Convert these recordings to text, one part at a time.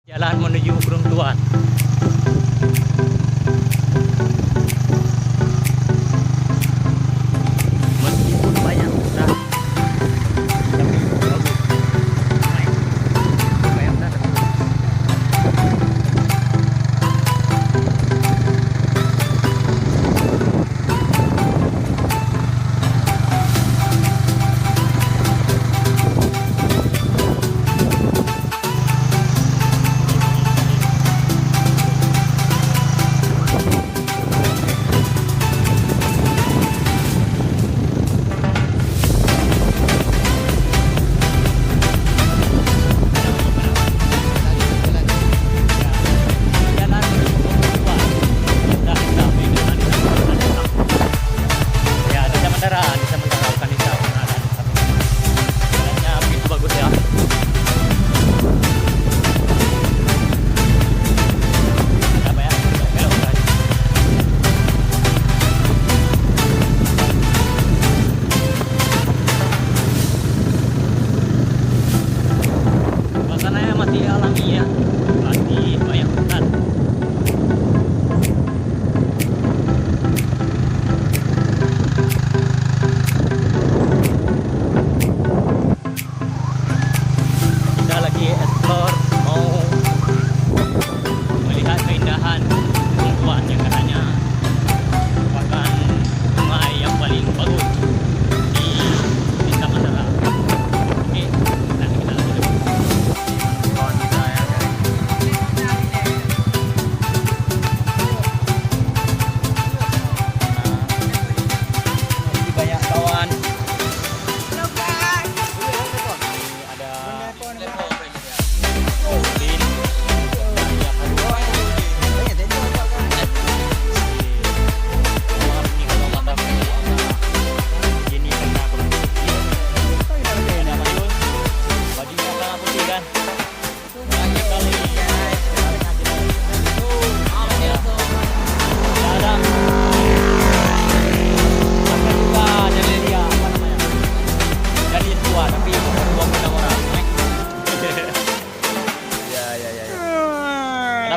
Jalan menuju Gunung Tuan. Meskipun banyak usaha, tapi bagus. Baik. Supaya udah ada.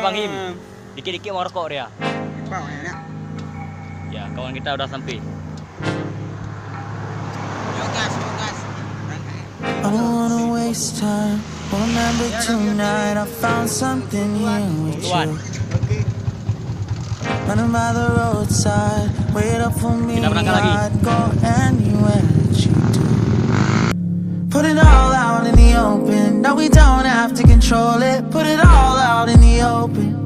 Bang Him, dikit-dikit mau rokok dia. Ya, kawan kita udah sampai. I don't wanna waste time. Remember tonight I found something here with you. Running by the roadside, wait up for me. I'd go anywhere that you do. Put it all out in the open. No, we don't have to control it. Put it all out in the open.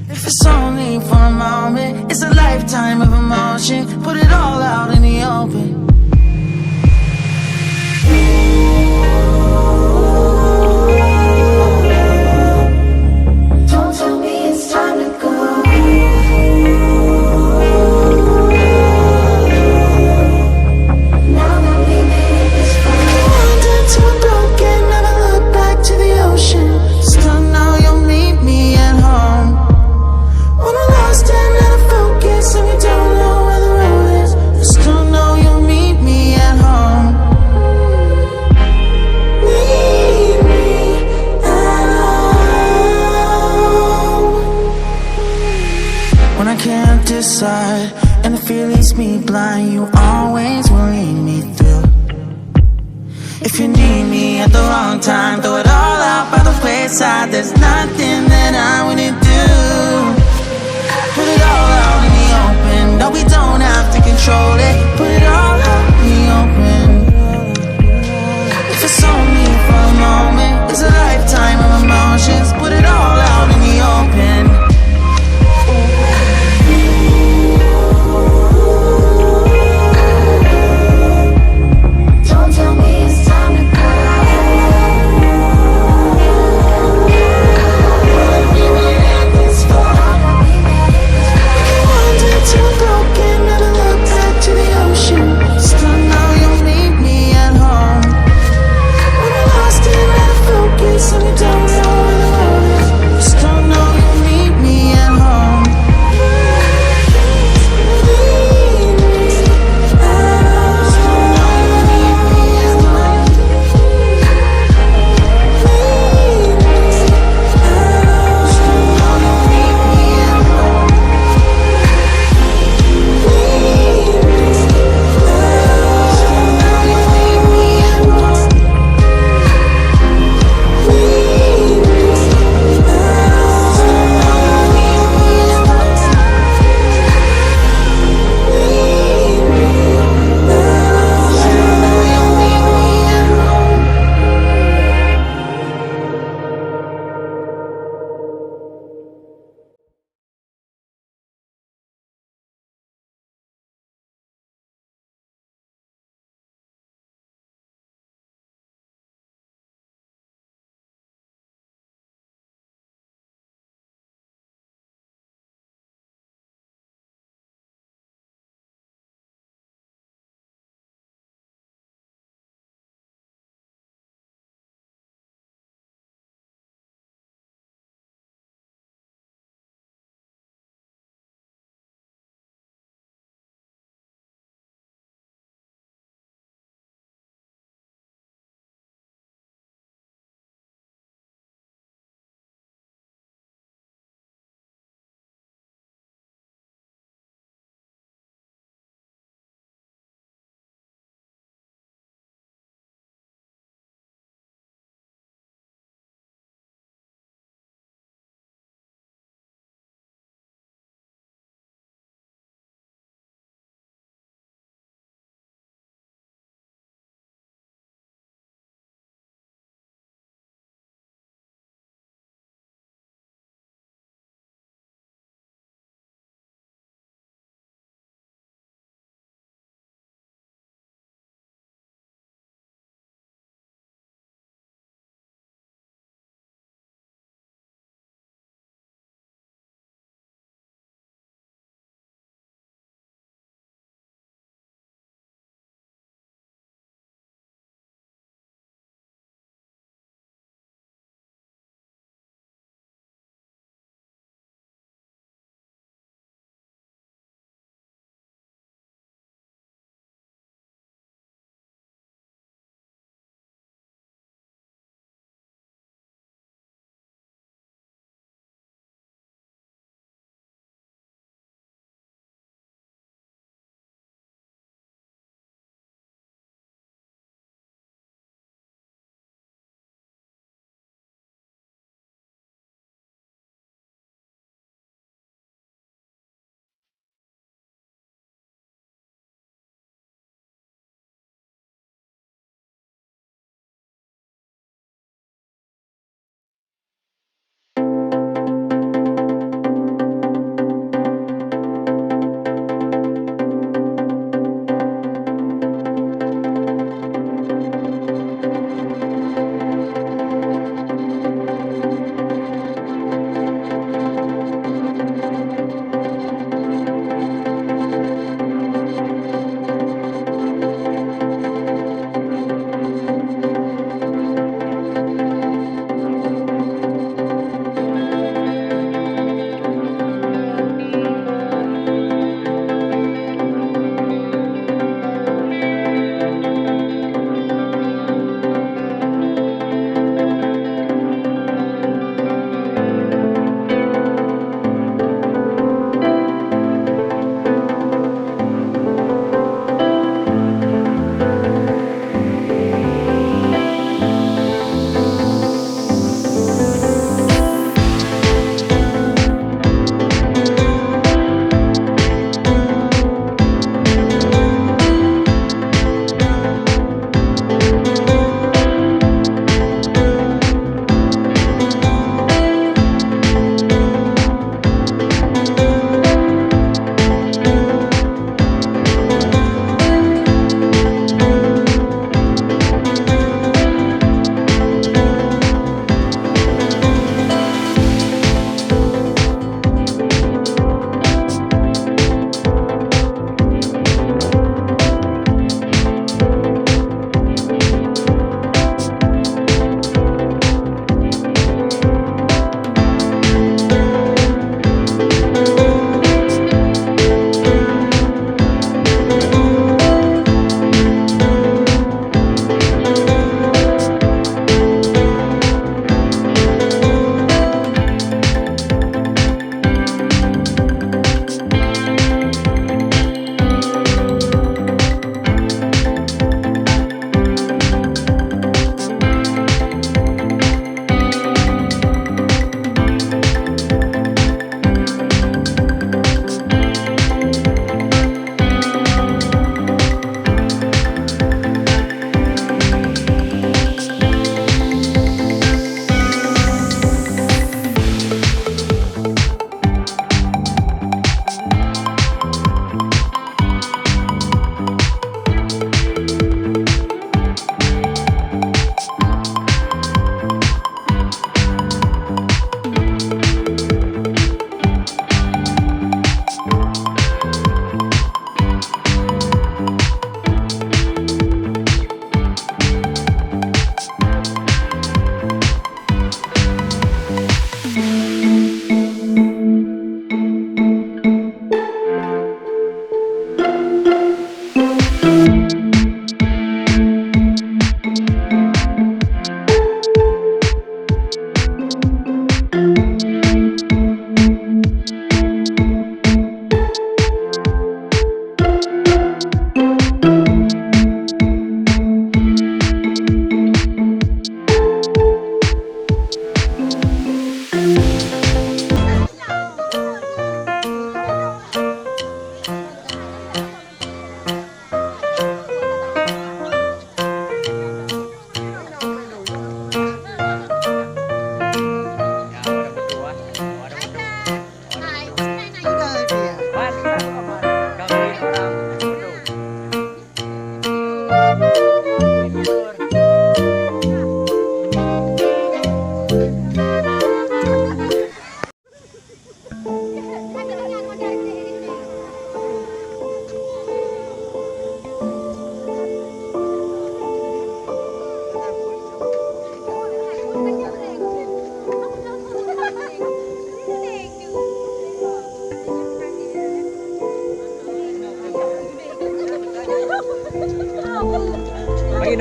If it's only for a moment, it's a lifetime of emotion. Put it all out in the open. Don't tell me it's time to go. Now that we made this far, wandered to a broken, never look back to the ocean. Still know you'll meet me at home. When we're lost and out of focus and we don't know where the road is, I still know you'll meet me at home. Meet me at home. When I can't decide and the fear leaves me blind, you always will lead me through. If you need me at the wrong time, throw it all out by the wayside. There's nothing that I wouldn't do. Put it all out in the open. No, we don't have to control it. Put it all out in the open. If it's only for a moment, it's a lifetime of emotions. Put it all out in the open. Don't tell me it's time to go.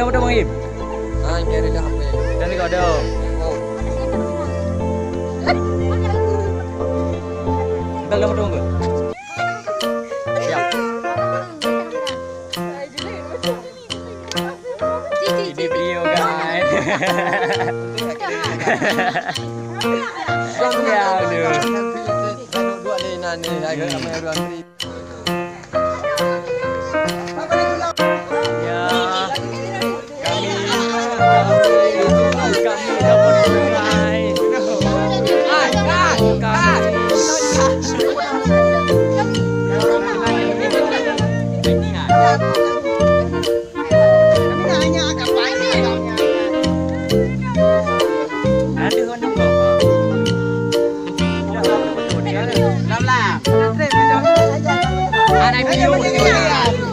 betul Bang Im. Nyari dah HP. Dan kau ada. Dah lama tunggu. Siap. Ini video guys. Ya aduh. Dua ni nani, agak ramai orang ni. Ya. Kami dapat guys. Ada video.